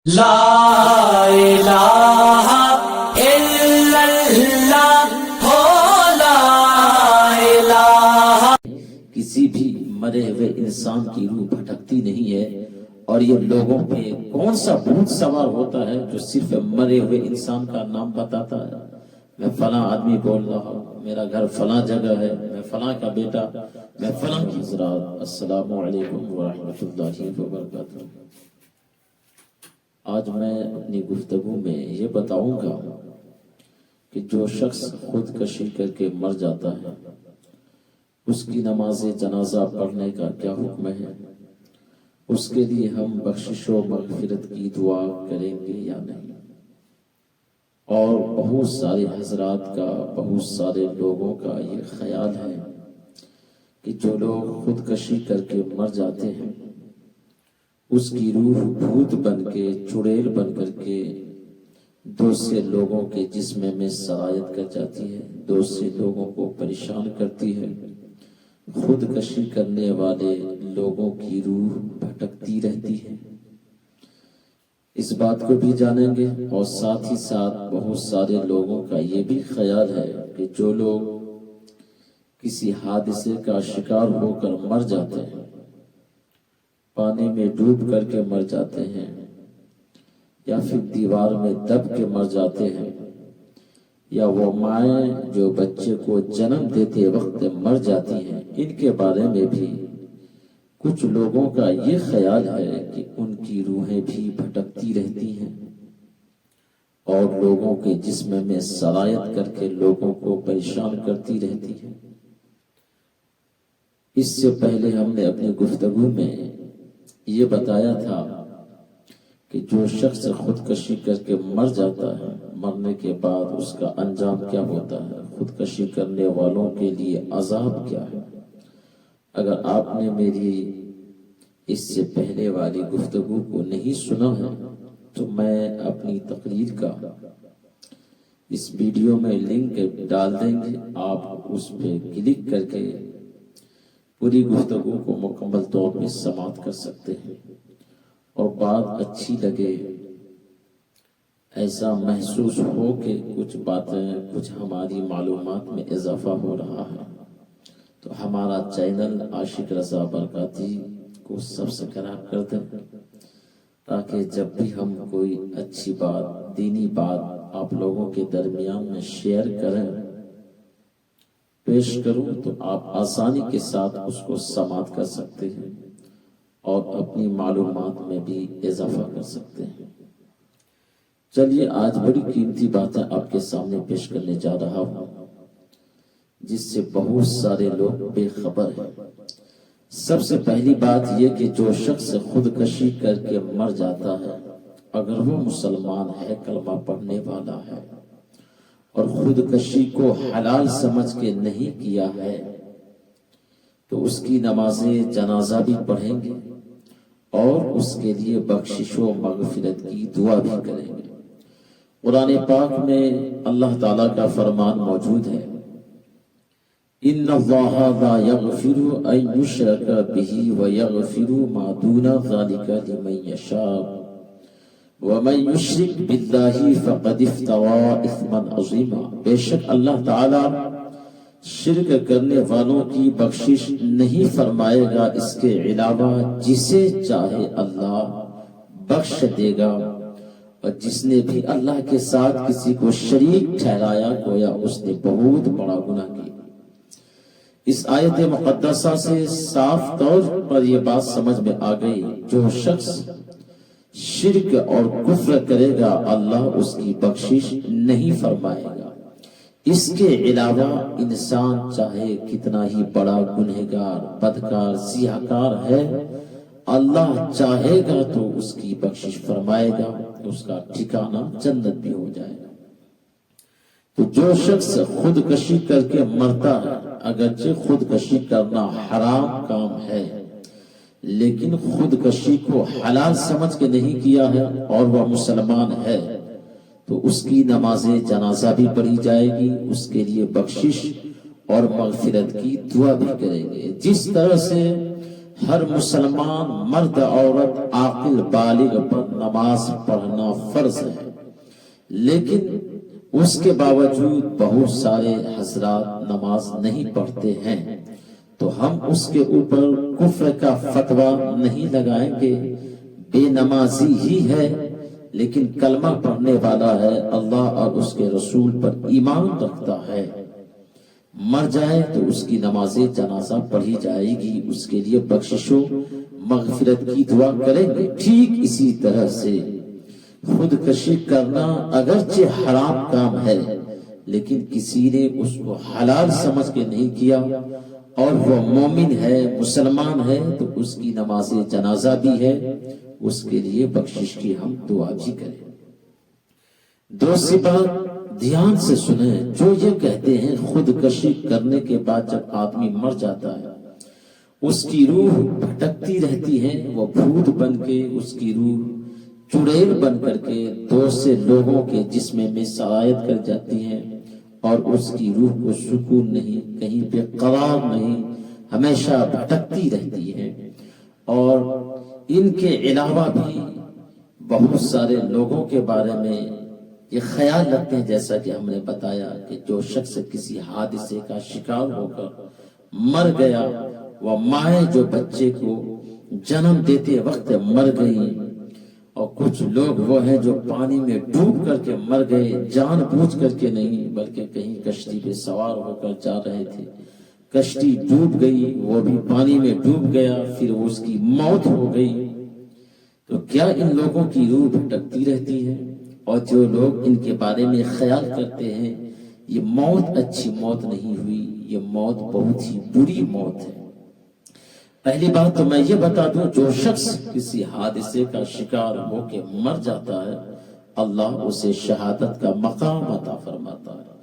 لا الہ الا اللہ ہو لا الہ. کسی بھی مرے ہوئے انسان کی روح بھٹکتی نہیں ہے، اور یہ لوگوں پہ کون سا بھوت سوار ہوتا ہے جو صرف مرے ہوئے انسان کا نام بتاتا ہے. میں فلاں آدمی بول رہا ہوں، میرا گھر فلاں جگہ ہے، میں فلاں کا بیٹا، میں فلاں کی زراعت. السلام علیکم ورحمۃ اللہ وبرکاتہ. آج میں اپنی گفتگو میں یہ بتاؤں گا کہ جو شخص خودکشی کر کے مر جاتا ہے اس کی نماز جنازہ پڑھنے کا کیا حکم ہے، اس کے لیے ہم بخشش و مغفرت کی دعا کریں گے یا نہیں. اور بہت سارے حضرات کا، بہت سارے لوگوں کا یہ خیال ہے کہ جو لوگ خودکشی کر کے مر جاتے ہیں اس کی روح بھوت بن کے، چڑیل بن کر کے دوسرے لوگوں کے جسم میں سرایت کر جاتی ہے، دوسرے لوگوں کو پریشان کرتی ہے. خودکشی کرنے والے لوگوں کی روح بھٹکتی رہتی ہے. اس بات کو بھی جانیں گے، اور ساتھ ہی ساتھ بہت سارے لوگوں کا یہ بھی خیال ہے کہ جو لوگ کسی حادثے کا شکار ہو کر مر جاتے ہیں، پانی میں ڈوب کر کے مر جاتے ہیں، یا پھر دیوار میں دب کے مر جاتے ہیں، یا وہ مائیں جو بچے کو جنم دیتے وقت مر جاتی ہیں، ان کے بارے میں بھی کچھ لوگوں کا یہ خیال ہے کہ ان کی روحیں بھی بھٹکتی رہتی ہیں اور لوگوں کے جسم میں سرایت کر کے لوگوں کو پریشان کرتی رہتی ہیں. اس سے پہلے ہم نے اپنی گفتگو میں یہ بتایا تھا کہ جو شخص خودکشی کر کے مر جاتا ہے، مرنے کے بعد اس کا انجام کیا ہوتا ہے، خودکشی کرنے والوں کے لیے عذاب کیا ہے. اگر آپ نے میری اس سے پہلے والی گفتگو کو نہیں سنا ہے تو میں اپنی تقریر کا اس ویڈیو میں لنک ڈال دیں گے، آپ اس پہ کلک کر کے پوری گفتگو کو مکمل طور پہ سماعت کر سکتے ہیں. اور بات اچھی لگے، ایسا محسوس ہو کہ کچھ باتیں، کچھ ہماری معلومات میں اضافہ ہو رہا ہے، تو ہمارا چینل عاشق رضا برکاتی کو سبسکرائب کر دیں، تاکہ جب بھی ہم کوئی اچھی بات، دینی بات آپ لوگوں کے درمیان میں شیئر کریں، پیش کروں، تو آپ آسانی کے ساتھ اس کو سماعت کر سکتے ہیں اور اپنی معلومات میں بھی اضافہ کر سکتے ہیں. چلیے آج بڑی قیمتی باتیں آپ کے سامنے پیش کرنے جا رہا ہوں جس سے بہت سارے لوگ بے خبر ہیں. سب سے پہلی بات یہ کہ جو شخص خودکشی کر کے مر جاتا ہے، اگر وہ مسلمان ہے، کلمہ پڑھنے والا ہے، اور خودکشی کو حلال سمجھ کے نہیں کیا ہے، تو اس کی نماز جنازہ بھی پڑھیں گے اور اس کے لیے بخشش و مغفرت کی دعا بھی کریں گے. قرآن پاک میں اللہ تعالیٰ کا فرمان موجود ہے، ان اللہ لا یغفر ان یشرک بہ ویغفر ما دون ذلک لمن یشاء ومن یشرک باللہ فقد افتری اثما عظیما. بے شک اللہ تعالی شرک کرنے والوں کی بخشش نہیں فرمائے گا اس کے علاوہ جسے چاہے اللہ بخش دے گا، اور جس نے بھی اللہ کے ساتھ کسی کو شریک ٹھہرایا گویا اس نے بہت بڑا گناہ کیا. اس آیت مقدسہ سے صاف طور پر یہ بات سمجھ میں آ گئی، جو شخص شرک اور کفر کرے گا اللہ اس کی بخشش نہیں فرمائے گا. اس کے علاوہ انسان چاہے کتنا ہی بڑا گنہگار، بدکار، سیاہکار ہے، اللہ چاہے گا تو اس کی بخشش فرمائے گا، اس کا ٹھکانہ جنت بھی ہو جائے گا. تو جو شخص خودکشی کر کے مرتا ہے، اگرچہ خودکشی کرنا حرام کام ہے لیکن خودکشی کو حلال سمجھ کے نہیں کیا ہے اور وہ مسلمان ہے، تو اس کی نماز جنازہ بھی پڑھی جائے گی، اس کے لیے بخشش اور مغفرت کی دعا بھی کریں گے. جس طرح سے ہر مسلمان مرد عورت عاقل بالغ پر نماز پڑھنا فرض ہے، لیکن اس کے باوجود بہت سارے حضرات نماز نہیں پڑھتے ہیں، تو ہم اس کے اوپر کفر کا فتویٰ نہیں لگائیں گے۔ بے نمازی ہی ہے لیکن کلمہ پڑھنے والا ہے، اللہ اور اس کے رسول پر ایمان رکھتا ہے، مر جائے تو اس کی نماز جنازہ پڑھی جائے گی، اس کے لیے بخشش و مغفرت کی دعا کریں گے۔ ٹھیک اسی طرح سے خودکشی کرنا اگرچہ حرام کام ہے، لیکن کسی نے اس کو حلال سمجھ کے نہیں کیا اور وہ مومن ہے، مسلمان ہے، تو اس کی نماز جنازہ بھی ہے، اس کے لیے بخشش کی ہم دعا بھی کریں۔ دوسری بات دھیان سے سنیں، جو یہ کہتے ہیں خودکشی کرنے کے بعد جب آدمی مر جاتا ہے اس کی روح بھٹکتی رہتی ہے، وہ بھوت بن کے، اس کی روح چڑیل بن کر کے دوسرے لوگوں کے جسم میں سرایت کر جاتی ہے، اور اس کی روح کو سکون نہیں، کہیں پہ قرار نہیں، ہمیشہ بھٹکتی رہتی ہے۔ اور ان کے علاوہ بھی بہت سارے لوگوں کے بارے میں یہ خیال رکھتے ہیں، جیسا کہ ہم نے بتایا کہ جو شخص کسی حادثے کا شکار ہو کر مر گیا، وہ مائیں جو بچے کو جنم دیتے وقت مر گئی، اور کچھ لوگ وہ ہیں جو پانی میں ڈوب کر کے مر گئے، جان بوجھ کر کے نہیں بلکہ کہیں کشتی پہ سوار ہو کر جا رہے تھے، کشتی ڈوب گئی، وہ بھی پانی میں ڈوب گیا، پھر اس کی موت ہو گئی۔ تو کیا ان لوگوں کی روح بھٹکتی رہتی ہے؟ اور جو لوگ ان کے بارے میں خیال کرتے ہیں یہ موت اچھی موت نہیں ہوئی، یہ موت بہت ہی بری موت ہے۔ پہلی بات تو میں یہ بتا دوں، جو شخص کسی حادثے کا شکار ہو کے مر جاتا ہے اللہ اسے شہادت کا مقام عطا فرماتا ہے۔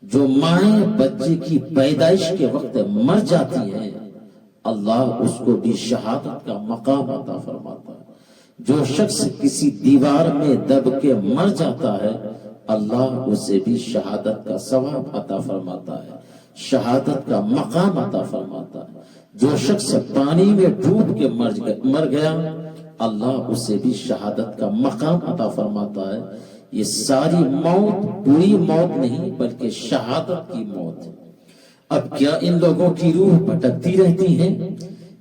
جو مائیں بچے کی پیدائش کے وقت مر جاتی ہیں اللہ اس کو بھی شہادت کا مقام عطا فرماتا ہے۔ جو شخص کسی دیوار میں دب کے مر جاتا ہے اللہ اسے بھی شہادت کا ثواب عطا فرماتا ہے، شہادت کا مقام عطا فرماتا ہے۔ جو شخص پانی میں ڈوب کے مر گیا اللہ اسے بھی شہادت کا مقام عطا فرماتا ہے۔ یہ ساری موت بری موت نہیں بلکہ شہادت کی موت ہے۔ اب کیا ان لوگوں کی روح بھٹکتی رہتی ہے؟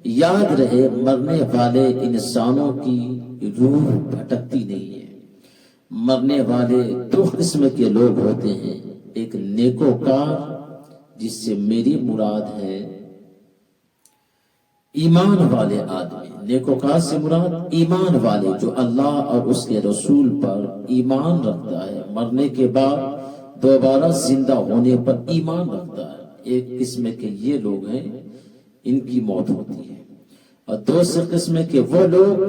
یاد رہے مرنے والے انسانوں کی روح بھٹکتی نہیں ہے۔ مرنے والے دو قسم کے لوگ ہوتے ہیں، ایک نیکوکار جس سے میری مراد ہے ایمان والے آدمی، نیکوکار سے مراد ایمان والے جو اللہ اور اس کے رسول پر ایمان رکھتا ہے، مرنے کے بعد دوبارہ زندہ ہونے پر ایمان رکھتا ہے۔ ایک قسم کے یہ لوگ ہیں، ان کی موت ہوتی ہے، اور دوسرے قسم کے وہ لوگ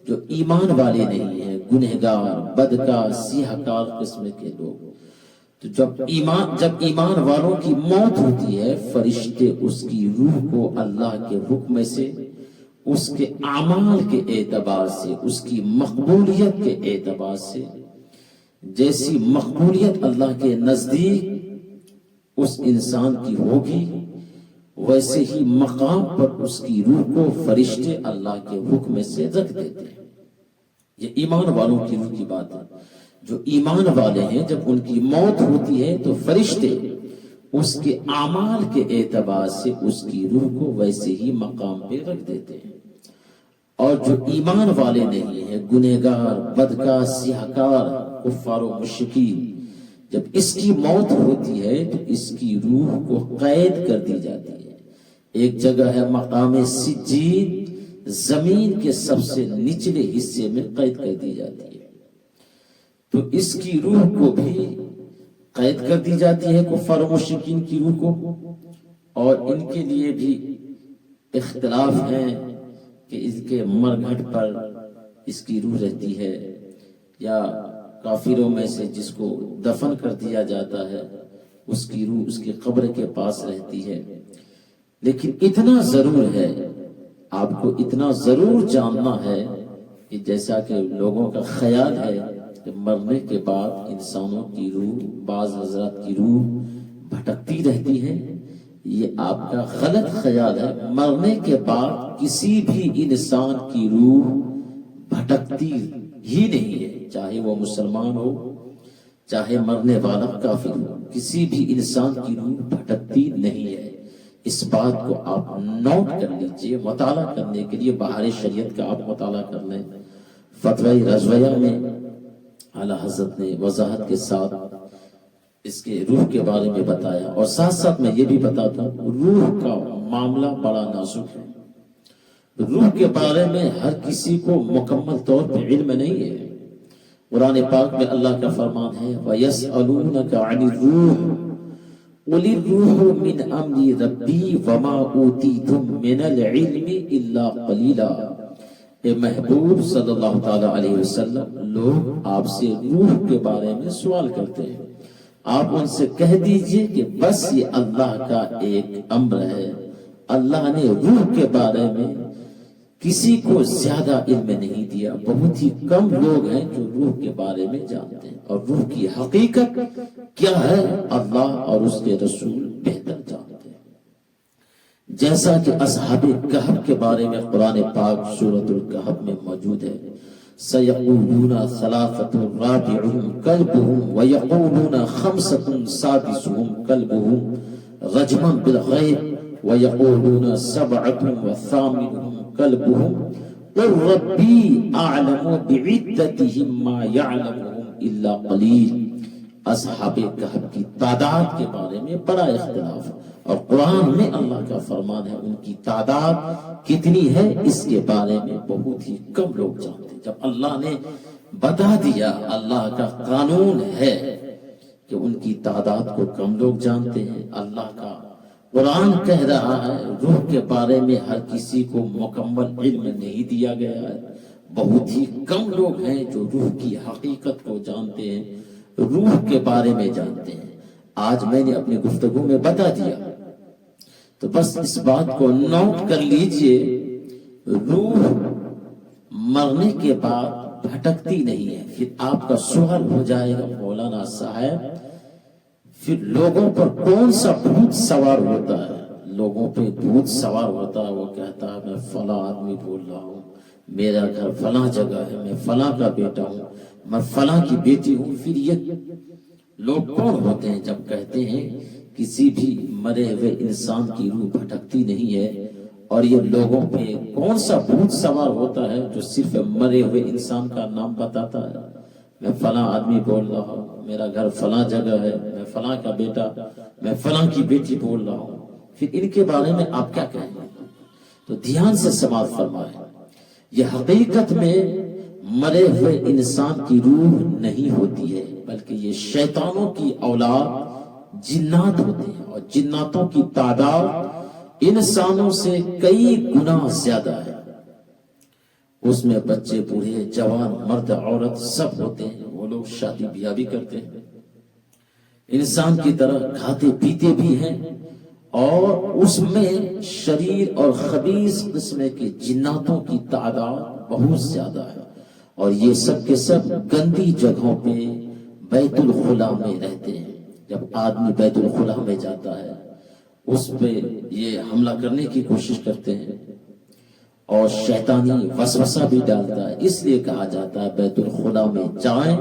جو ایمان والے نہیں ہیں، گنہگار، بدکار، سیاہکار قسم کے لوگ۔ تو جب ایمان والوں کی موت ہوتی ہے فرشتے اس کی روح کو اللہ کے حکم سے، اس کے اعمال کے اعتبار سے، اس کی مقبولیت کے اعتبار سے، جیسی مقبولیت اللہ کے نزدیک اس انسان کی ہوگی ویسے ہی مقام پر اس کی روح کو فرشتے اللہ کے حکم سے رکھ دیتے ہیں۔ یہ ایمان والوں کی روح کی بات ہے۔ جو ایمان والے ہیں جب ان کی موت ہوتی ہے تو فرشتے اس کے اعمال کے اعتبار سے اس کی روح کو ویسے ہی مقام پہ رکھ دیتے ہیں۔ اور جو ایمان والے نہیں ہیں، گنہگار، بدکار، سیاہکار، کفار و مشرکین، جب اس کی موت ہوتی ہے تو اس کی روح کو قید کر دی جاتی ہے۔ ایک جگہ ہے مقام سجین، زمین کے سب سے نچلے حصے میں قید کر دی جاتی ہے۔ تو اس کی روح کو بھی قید کر دی جاتی ہے، کفار و مشرکین کی روح کو، اور ان کے لیے بھی اختلاف ہیں کہ اس کے مرگھٹ پر اس کی روح رہتی ہے یا کافروں میں سے جس کو دفن کر دیا جاتا ہے اس کی روح اس کی قبر کے پاس رہتی ہے۔ لیکن اتنا ضرور ہے، آپ کو اتنا ضرور جاننا ہے کہ جیسا کہ لوگوں کا خیال ہے کہ مرنے کے بعد انسانوں کی روح، بعض حضرات کی روح بھٹکتی رہتی ہے، یہ آپ کا غلط خیال ہے. مرنے کے بعد کسی بھی انسان کی روح بھٹکتی ہی نہیں ہے، چاہے وہ مسلمان ہو چاہے مرنے والا کافر ہو، کسی بھی انسان کی روح بھٹکتی نہیں ہے. اس بات کو آپ نوٹ کر لیجئے. مطالعہ کرنے کے لیے بہار شریعت کا آپ مطالعہ کر لیں. فتوی رضویہ میں اعلیٰ حضرت نے وضاحت کے ساتھ اس کے روح کے بارے میں بتایا. اور ساتھ ساتھ میں یہ بھی بتاتا ہوں، روح کا معاملہ بڑا نازک ہے. روح کے بارے میں ہر کسی کو مکمل طور پہ علم نہیں ہے. قرآن پاک میں اللہ کا فرمان ہے وَيَسْأَلُونَكَ عَنِ الرُّوحِ قُلِ الرُّوحُ مِنْ أَمْرِ رَبِّي وَمَا أُوتِيتُم مِّنَ الْعِلْمِ إِلَّا قَلِيلًا. اے محبوب صلی اللہ تعالی علیہ وسلم، لوگ آپ سے روح کے بارے میں سوال کرتے ہیں. آپ ان سے کہہ دیجئے کہ بس یہ اللہ کا ایک امر ہے. اللہ نے روح کے بارے میں کسی کو زیادہ علم نہیں دیا. بہت ہی کم لوگ ہیں جو روح کے بارے میں جانتے ہیں، اور روح کی حقیقت کیا ہے اللہ اور اس کے رسول بہتر جانتے ہیں. جیسا کہ اصحاب کہف کے بارے میں قرآن پاک سورۃ الکہف میں موجود ہے، سَيَقُولُونَ ثَلَاثَةٌ رَابِعُهُمْ كَلْبُهُمْ وَيَقُولُونَ خَمْسَةٌ سَادِسُهُمْ كَلْبُهُمْ رَجْمًا بِالْغَيْبِ وَيَقُولُونَ سَبْعَةٌ وَثَامِنُهُمْ كَلْبُهُمْ قُلْ رَبِّي أَعْلَمُ بِعِدَّتِهِمْ مَا يَعْلَمُهُمْ إِلَّا قَلِيلٌ. اصحاب کہف کی تعداد کے بارے میں بڑا اختلاف ہے، اور قرآن میں اللہ کا فرمان ہے ان کی تعداد کتنی ہے اس کے بارے میں بہت ہی کم لوگ جانتے ہیں. جب اللہ نے بتا دیا، اللہ کا قانون ہے کہ ان کی تعداد کو کم لوگ جانتے ہیں. اللہ کا قرآن کہہ رہا ہے روح کے بارے میں ہر کسی کو مکمل علم نہیں دیا گیا ہے. بہت ہی کم لوگ ہیں جو روح کی حقیقت کو جانتے ہیں، روح کے بارے میں جانتے ہیں. آج میں نے اپنی گفتگو میں بتا دیا، تو بس اس بات کو نوٹ کر لیجئے، روح مرنے کے بعد بھٹکتی نہیں ہے. پھر آپ کا سوال ہو جائے گا مولانا صاحب پھر لوگوں پر کون سا بھوت سوار ہوتا ہے؟ لوگوں پہ بھوت سوار ہوتا ہے، وہ کہتا ہے میں فلاں آدمی بول رہا ہوں، میرا گھر فلاں جگہ ہے، میں فلاں کا بیٹا ہوں، میں فلاں کی بیٹی ہوں. پھر یہ لوگ کون ہوتے ہیں جب کہتے ہیں کسی بھی مرے ہوئے انسان کی روح بھٹکتی نہیں ہے؟ اور یہ لوگوں پہ کون سا بھوت سوار ہوتا ہے جو صرف مرے ہوئے انسان کا نام بتاتا ہے؟ میں فلاں آدمی بول رہا ہوں، میرا گھر فلاں جگہ ہے، میں فلاں کا بیٹا، میں فلاں کی بیٹی بول رہا ہوں. پھر ان کے بارے میں آپ کیا کہیں گے؟ تو دھیان سے سماعت فرمائیں. یہ حقیقت میں مرے ہوئے انسان کی روح نہیں ہوتی ہے، بلکہ یہ شیطانوں کی اولاد جنات ہوتے ہیں، اور جناتوں کی تعداد انسانوں سے کئی گنا زیادہ ہے. اس میں بچے بوڑھے جوان مرد عورت سب ہوتے ہیں. وہ لوگ شادی بیاہ بھی کرتے ہیں، انسان کی طرح کھاتے پیتے بھی ہیں، اور اس میں شریر اور خبیث قسم کے جناتوں کی تعداد بہت زیادہ ہے. اور یہ سب کے سب گندی جگہوں پہ بیت الخلا میں رہتے ہیں. جب آدمی بیت الخلا میں جاتا ہے اس پہ یہ حملہ کرنے کی کوشش کرتے ہیں، اور شیطانی وسوسہ بھی ڈالتا ہے. اس لیے کہا جاتا ہے بیت الخلا میں جائیں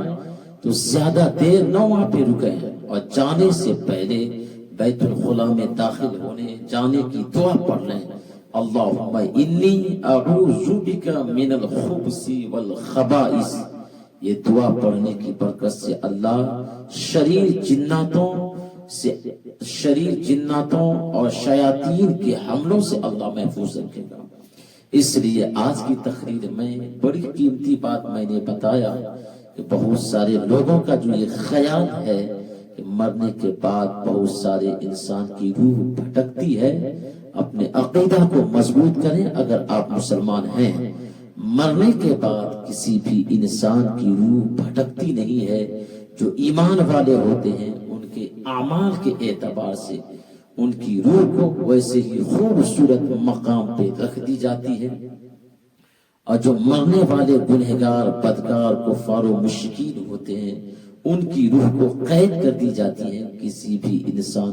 تو زیادہ دیر نہ وہاں پہ رکیں، اور جانے سے پہلے بیت الخلا میں داخل ہونے جانے کی دعا پڑھ لیں، اللہم انی اعوذ بک من الخبث والخبائث. یہ دعا پڑھنے کی برکت سے اللہ شریر جناتوں اور شیاطین کے حملوں سے اللہ محفوظ رکھے گا. اس لیے آج کی تقریر میں بڑی قیمتی بات میں نے بتایا کہ بہت سارے لوگوں کا جو یہ خیال ہے کہ مرنے کے بعد بہت سارے انسان کی روح بھٹکتی ہے، اپنے عقیدہ کو مضبوط کریں. اگر آپ مسلمان ہیں، مرنے کے بعد کسی بھی انسان کی روح بھٹکتی نہیں ہے. جو ایمان والے ہوتے ہیں ان کے اعمال کے اعتبار سے ان کی روح کو ویسے ہی خوبصورت مقام پہ رکھ دی جاتی ہے، اور جو مرنے والے گنہگار بدکار کفار و مشرکین ہوتے ہیں ان کی روح کو قید کر دی جاتی ہے. کسی بھی انسان